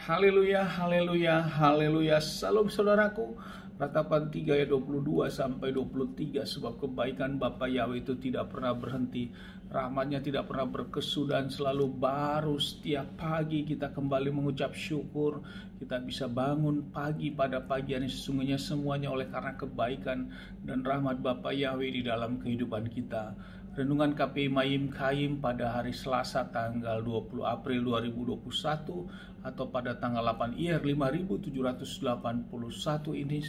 Haleluya, haleluya, haleluya. Salam saudaraku. Ratapan 3 ayat 22 sampai 23. Sebab kebaikan Bapa Yahweh itu tidak pernah berhenti, rahmatnya tidak pernah berkesudahan, selalu baru setiap pagi. Kita kembali mengucap syukur. Kita bisa bangun pagi pada pagi ini sesungguhnya semuanya oleh karena kebaikan dan rahmat Bapa Yahweh di dalam kehidupan kita. Renungan KPI Mayim Kaim pada hari Selasa tanggal 20 April 2021 atau pada tanggal 8 IR 5781 ini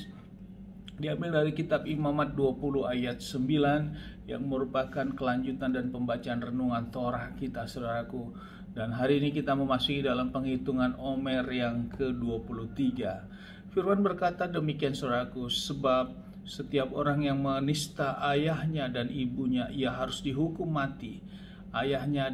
diambil dari kitab Imamat 20 ayat 9 yang merupakan kelanjutan dan pembacaan renungan Torah kita, saudaraku. Dan hari ini kita memasuki dalam penghitungan Omer yang ke-23. Firman berkata demikian, saudaraku, sebab setiap orang yang menista ayahnya dan ibunya, ia harus dihukum mati. Ayahnya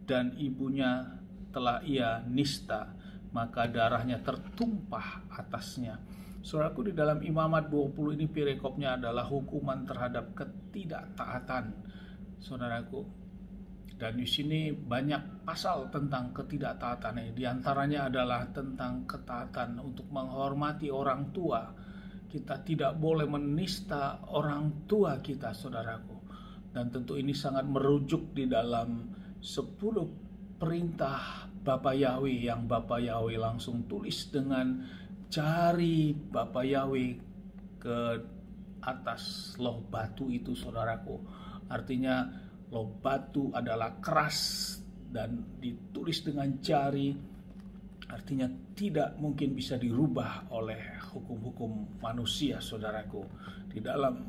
dan ibunya telah ia nista, maka darahnya tertumpah atasnya. Saudaraku, di dalam Imamat 20 ini perikopnya adalah hukuman terhadap ketidaktaatan, saudaraku. Dan di sini banyak pasal tentang ketidaktaatan ini. Di antaranya adalah tentang ketaatan untuk menghormati orang tua. Kita tidak boleh menista orang tua kita, saudaraku. Dan tentu ini sangat merujuk di dalam 10 perintah Bapa Yahweh yang Bapa Yahweh langsung tulis dengan jari Bapa Yahweh ke atas loh batu itu, saudaraku. Artinya loh batu adalah keras dan ditulis dengan jari, artinya tidak mungkin bisa dirubah oleh hukum-hukum manusia, saudaraku. Di dalam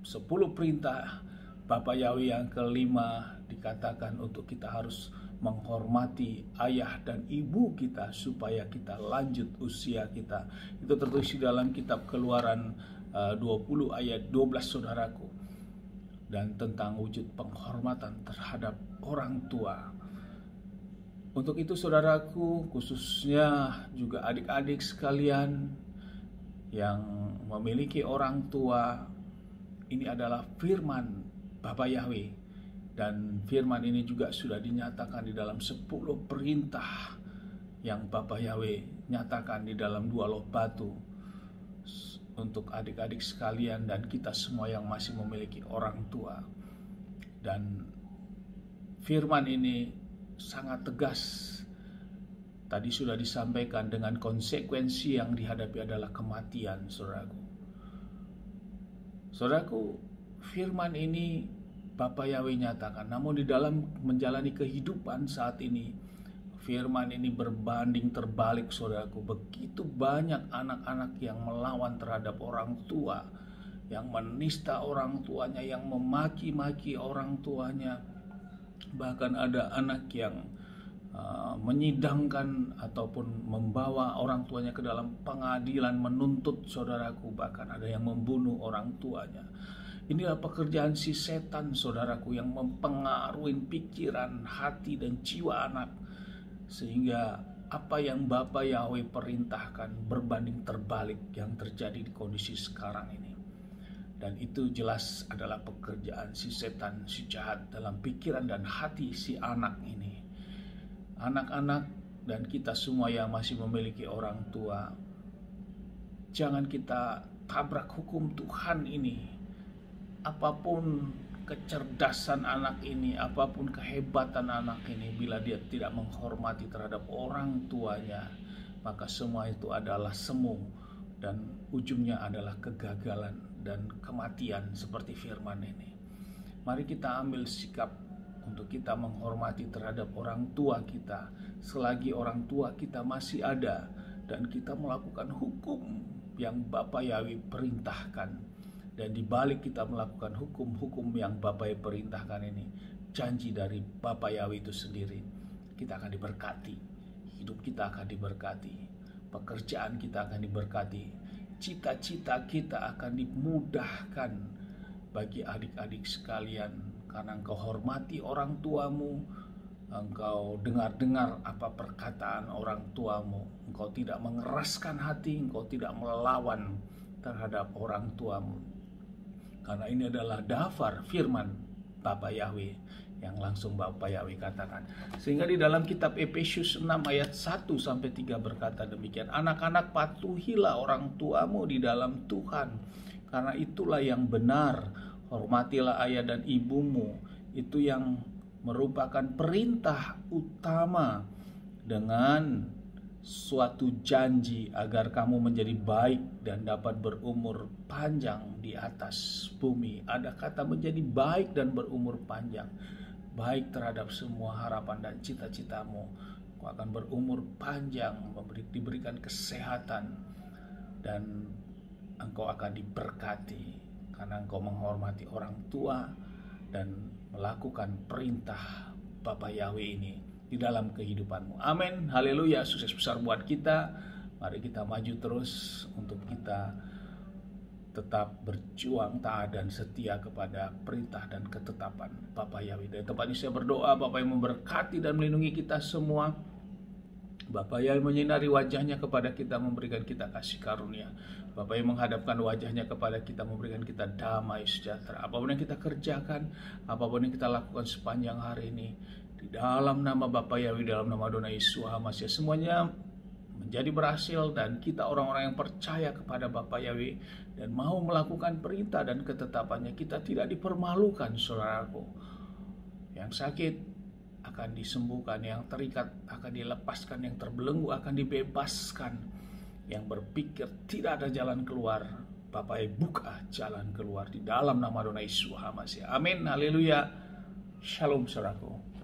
10 perintah Bapa Yahweh yang kelima dikatakan untuk kita harus menghormati ayah dan ibu kita supaya kita lanjut usia kita. Itu tertulis di dalam kitab Keluaran 20 ayat 12, saudaraku. Dan tentang wujud penghormatan terhadap orang tua. Untuk itu, saudaraku, khususnya juga adik-adik sekalian yang memiliki orang tua, ini adalah firman Bapa Yahweh. Dan firman ini juga sudah dinyatakan di dalam 10 perintah yang Bapa Yahweh nyatakan di dalam 2 loh batu. Untuk adik-adik sekalian dan kita semua yang masih memiliki orang tua. Dan firman ini sangat tegas. Tadi sudah disampaikan dengan konsekuensi yang dihadapi adalah kematian, saudaraku. Saudaraku, firman ini Bapa Yahweh nyatakan, namun di dalam menjalani kehidupan saat ini, firman ini berbanding terbalik, saudaraku. Begitu banyak anak-anak yang melawan terhadap orang tua, yang menista orang tuanya, yang memaki-maki orang tuanya. Bahkan ada anak yang menyidangkan ataupun membawa orang tuanya ke dalam pengadilan menuntut, saudaraku. Bahkan ada yang membunuh orang tuanya. Inilah pekerjaan si setan, saudaraku, yang mempengaruhi pikiran, hati, dan jiwa anak. Sehingga apa yang Bapa Yahweh perintahkan berbanding terbalik yang terjadi di kondisi sekarang ini. Dan itu jelas adalah pekerjaan si setan, si jahat dalam pikiran dan hati si anak ini. Anak-anak dan kita semua yang masih memiliki orang tua, jangan kita tabrak hukum Tuhan ini. Apapun kecerdasan anak ini, apapun kehebatan anak ini, bila dia tidak menghormati terhadap orang tuanya, maka semua itu adalah semu dan ujungnya adalah kegagalan dan kematian seperti firman ini. Mari kita ambil sikap untuk kita menghormati terhadap orang tua kita selagi orang tua kita masih ada, dan kita melakukan hukum yang Bapa Yahweh perintahkan. Dan dibalik kita melakukan hukum-hukum yang Bapa Yahweh perintahkan ini, janji dari Bapa Yahweh itu sendiri, kita akan diberkati, hidup kita akan diberkati, pekerjaan kita akan diberkati, cita-cita kita akan dimudahkan bagi adik-adik sekalian. Karena engkau hormati orang tuamu, engkau dengar-dengar apa perkataan orang tuamu, engkau tidak mengeraskan hati, engkau tidak melawan terhadap orang tuamu. Karena ini adalah daftar firman Bapa Yahweh yang langsung Bapak Yahweh katakan. Sehingga di dalam kitab Efesus 6 ayat 1-3 berkata demikian, anak-anak patuhilah orang tuamu di dalam Tuhan, karena itulah yang benar. Hormatilah ayah dan ibumu, itu yang merupakan perintah utama, dengan suatu janji agar kamu menjadi baik dan dapat berumur panjang di atas bumi. Ada kata menjadi baik dan berumur panjang. Baik terhadap semua harapan dan cita-citamu. Kau akan berumur panjang, diberikan kesehatan, dan engkau akan diberkati karena engkau menghormati orang tua dan melakukan perintah Bapa Yahweh ini di dalam kehidupanmu. Amin. Haleluya. Sukses besar buat kita. Mari kita maju terus untuk kita tetap berjuang taat dan setia kepada perintah dan ketetapan Bapa Yahweh. Dari tempat ini saya berdoa, Bapa yang memberkati dan melindungi kita semua. Bapa yang menyinari wajahnya kepada kita, memberikan kita kasih karunia. Bapa yang menghadapkan wajahnya kepada kita, memberikan kita damai sejahtera. Apapun yang kita kerjakan, apapun yang kita lakukan sepanjang hari ini, di dalam nama Bapa Yahweh, dalam nama Adonai Yesus HaMashiach, semuanya menjadi berhasil, dan kita orang-orang yang percaya kepada Bapa Yahweh dan mau melakukan perintah dan ketetapannya, kita tidak dipermalukan, saudaraku. Yang sakit akan disembuhkan, yang terikat akan dilepaskan, yang terbelenggu akan dibebaskan, yang berpikir tidak ada jalan keluar, Bapa buka jalan keluar di dalam nama Adonai Yesus HaMashiach. Amin. Haleluya. Shalom, saudaraku.